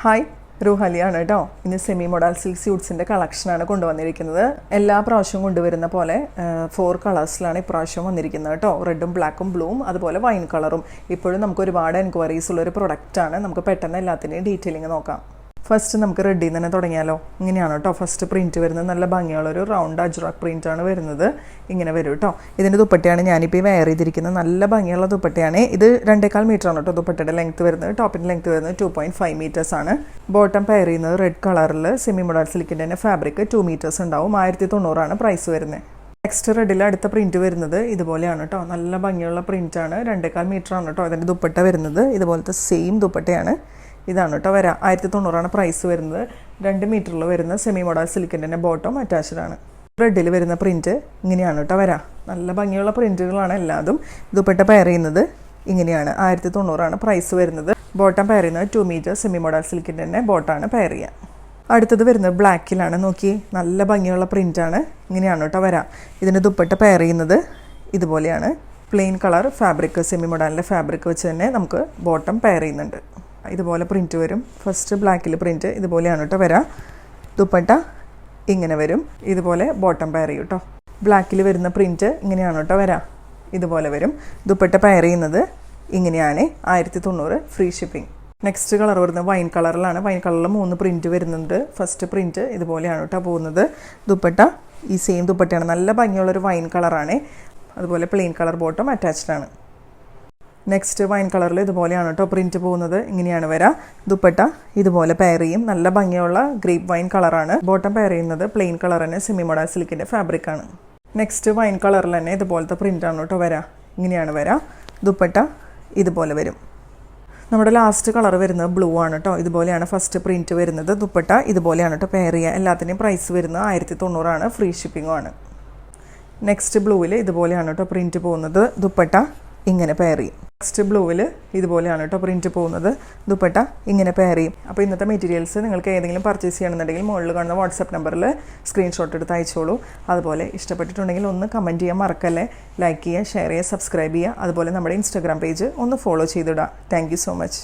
Hi റൂഹലിയാണ് കേട്ടോ. ഇന്ന് semi model silk സ്യൂട്ട്സിൻ്റെ കളക്ഷനാണ് കൊണ്ടുവന്നിരിക്കുന്നത്. എല്ലാ പ്രാവശ്യവും കൊണ്ടുവരുന്ന പോലെ 4 കളേഴ്സിലാണ് ഇപ്രാവശ്യം വന്നിരിക്കുന്നത് കേട്ടോ. റെഡും ബ്ലാക്കും ബ്ലൂവും അതുപോലെ വൈൻ കളറും. ഇപ്പോഴും നമുക്ക് ഒരുപാട് എൻക്വയറീസ് ഉള്ളൊരു പ്രൊഡക്റ്റാണ്. നമുക്ക് പെട്ടെന്ന് എല്ലാത്തിൻ്റെയും ഡീറ്റെയിലിംഗ് നോക്കാം. ഫസ്റ്റ് നമുക്ക് റെഡിൽ നിന്ന് തന്നെ തുടങ്ങിയാലോ. ഇങ്ങനെയാണ് കേട്ടോ ഫസ്റ്റ് പ്രിൻറ്റ് വരുന്നത്. നല്ല ഭംഗിയുള്ളൊരു റൗണ്ട് അജ്രക് പ്രിൻറ്റാണ് വരുന്നത്. ഇങ്ങനെ വരും കേട്ടോ. ഇതിൻ്റെ ദുപ്പട്ടയാണ് ഞാനിപ്പോൾ വെയർ ചെയ്തിരിക്കുന്നത്. നല്ല ഭംഗിയുള്ള ദുപ്പട്ടയാണ്. ഇത് 2.25 മീറ്ററാണ് കേട്ടോ ദുപ്പട്ടയുടെ ലെങ്ത്ത് വരുന്നത്. ടോപ്പിൻ്റെ ലെങ്ത്ത് വരുന്നത് 2.5 മീറ്റേഴ്സ് ആണ്. ബോട്ടം പെയർ ചെയ്യുന്നത് റെഡ് കളറിൽ സെമി മോഡൽ സിൽക്കിൻ്റെ തന്നെ ഫാബ്രിക് 2 മീറ്റേഴ്സ് ഉണ്ടാവും. 1090 പ്രൈസ് വരുന്നത്. നെക്സ്റ്റ് റെഡിൽ അടുത്ത പ്രിൻറ്റ് വരുന്നത് ഇതുപോലെയാണ് കേട്ടോ. നല്ല ഭംഗിയുള്ള പ്രിൻറ്റാണ്. 2.25 മീറ്ററാണ് കേട്ടോ ഇതിൻ്റെ ദുപ്പട്ട വരുന്നത്. ഇതുപോലത്തെ സെയിം ദുപ്പട്ടയാണ്. ഇതാണ് കേട്ടോ വരാം. 1090 പ്രൈസ് വരുന്നത്. 2 മീറ്ററിൽ വരുന്ന സെമി മോഡൽ സിൽക്കിൻ്റെ തന്നെ ബോട്ടം അറ്റാച്ച്ഡ് ആണ്. റെഡിൽ വരുന്ന പ്രിൻറ്റ് ഇങ്ങനെയാണ് കേട്ടോ വരാം. നല്ല ഭംഗിയുള്ള പ്രിൻറ്റുകളാണ് എല്ലാതും. ദുപ്പട്ട പെയർ ചെയ്യുന്നത് ഇങ്ങനെയാണ്. 1090 പ്രൈസ് വരുന്നത്. ബോട്ടം പെയർ ചെയ്യുന്നത് 2 മീറ്റർ സെമി മോഡൽ സിൽക്കിൻ്റെ തന്നെ ബോട്ടാണ് പെയർ ചെയ്യുക. അടുത്തത് വരുന്നത് ബ്ലാക്കിലാണ്. നോക്കി നല്ല ഭംഗിയുള്ള പ്രിൻറ്റാണ്. ഇങ്ങനെയാണ് കേട്ടോ വരാം. ഇതിൻ്റെ ദുപ്പട്ട പെയർ ചെയ്യുന്നത് ഇതുപോലെയാണ്. പ്ലെയിൻ കളർ ഫാബ്രിക് സെമി മോഡലിൻ്റെ ഫാബ്രിക് വെച്ച് തന്നെ നമുക്ക് ബോട്ടം പെയർ ചെയ്യുന്നുണ്ട്. ഇതുപോലെ പ്രിൻറ്റ് വരും. ഫസ്റ്റ് ബ്ലാക്കിൽ പ്രിൻറ്റ് ഇതുപോലെയാണ് കേട്ടോ വരാം. ദുപ്പട്ട ഇങ്ങനെ വരും. ഇതുപോലെ ബോട്ടം പെയർ ചെയ്യും കേട്ടോ. ബ്ലാക്കിൽ വരുന്ന പ്രിൻറ്റ് ഇങ്ങനെയാണ് കേട്ടോ വരാം. ഇതുപോലെ വരും. ദുപ്പട്ട പെയർ ചെയ്യുന്നത് ഇങ്ങനെയാണ്. 1090 ഫ്രീ ഷിപ്പിംഗ്. നെക്സ്റ്റ് കളർ വരുന്നത് വൈൻ കളറിലാണ്. വൈൻ കളറിൽ 3 പ്രിൻറ്റ് വരുന്നുണ്ട്. ഫസ്റ്റ് പ്രിൻറ്റ് ഇതുപോലെയാണ് കേട്ടോ പോകുന്നത്. ദുപ്പട്ട ഈ സെയിം ദുപ്പട്ടയാണ്. നല്ല ഭംഗിയുള്ളൊരു വൈൻ കളറാണ്. അതുപോലെ പ്ലെയിൻ കളർ ബോട്ടം അറ്റാച്ച്ഡ് ആണ്. നെക്സ്റ്റ് വൈൻ കളറിൽ ഇതുപോലെയാണ് കേട്ടോ പ്രിൻറ്റ് പോകുന്നത്. ഇങ്ങനെയാണ് വരാം. ദുപ്പട്ട ഇതുപോലെ പെയർ ചെയ്യും. നല്ല ഭംഗിയുള്ള ഗ്രേപ്പ് വൈൻ കളറാണ്. ബോട്ടം പെയർ ചെയ്യുന്നത് പ്ലെയിൻ കളർ തന്നെ സെമി മോഡൽ സിൽക്കിൻ്റെ ഫാബ്രിക്കാണ്. നെക്സ്റ്റ് വൈൻ കളറിൽ തന്നെ ഇതുപോലത്തെ പ്രിൻ്റാണ് കേട്ടോ വരാം. ഇങ്ങനെയാണ് വരാം. ദുപ്പട്ട ഇതുപോലെ വരും. നമ്മുടെ ലാസ്റ്റ് കളർ വരുന്നത് ബ്ലൂ ആണ് കേട്ടോ. ഇതുപോലെയാണ് ഫസ്റ്റ് പ്രിൻറ്റ് വരുന്നത്. ദുപ്പട്ട ഇതുപോലെയാണ് കേട്ടോ പെയർ ചെയ്യുക. എല്ലാത്തിൻ്റെയും പ്രൈസ് വരുന്നത് 1090 ഫ്രീ ഷിപ്പിങ്ങും ആണ്. നെക്സ്റ്റ് ബ്ലൂവിൽ ഇതുപോലെയാണ് കേട്ടോ പ്രിൻറ്റ് പോകുന്നത്. ദുപ്പട്ട ഇങ്ങനെ പെയർ ചെയ്യും. നെക്സ്റ്റ് ബ്ലൂവിൽ ഇതുപോലെയാണ് കേട്ടോ പ്രിൻറ്റ് പോകുന്നത്. ദുപ്പട്ട ഇങ്ങനെ പെയർ ചെയ്യും. അപ്പോൾ ഇന്നത്തെ മെറ്റീരിയൽസ് നിങ്ങൾക്ക് ഏതെങ്കിലും പർച്ചേസ് ചെയ്യണമെന്നുണ്ടെങ്കിൽ മുകളിൽ കാണുന്ന വാട്സാപ്പ് നമ്പറിൽ സ്ക്രീൻഷോട്ട് എടുത്ത് അയച്ചോളൂ. അതുപോലെ ഇഷ്ടപ്പെട്ടിട്ടുണ്ടെങ്കിൽ ഒന്ന് കമൻറ്റ് ചെയ്യാൻ മറക്കല്ലേ. ലൈക്ക് ചെയ്യുക, ഷെയർ ചെയ്യുക, സബ്സ്ക്രൈബ് ചെയ്യുക. അതുപോലെ നമ്മുടെ ഇൻസ്റ്റാഗ്രാം പേജ് ഒന്ന് ഫോളോ ചെയ്തിടുക. Thank you so much.